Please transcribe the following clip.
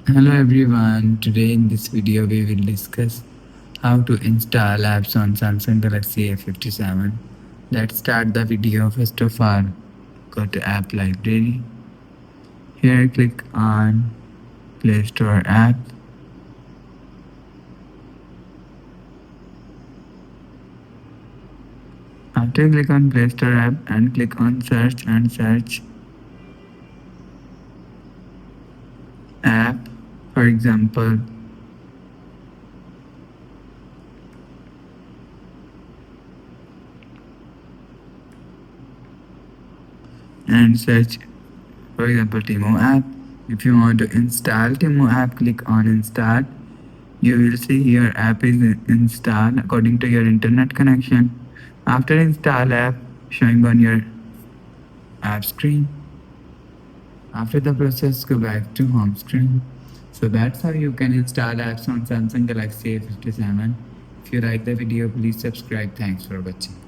Hello everyone, today in this video we will discuss how to install apps on Samsung Galaxy A57. Let's start the video. First of all, go to app library. Here click on Play Store app. After click on Play Store app and click on search and search app. For example, and search for example Timo app. If you want to install Timo app, click on install. You will see your app is installed according to your internet connection. After install app showing on your app screen. After the process, go back to home screen. So that's how you can install apps on Samsung Galaxy A57. If you like the video, please subscribe. Thanks for watching.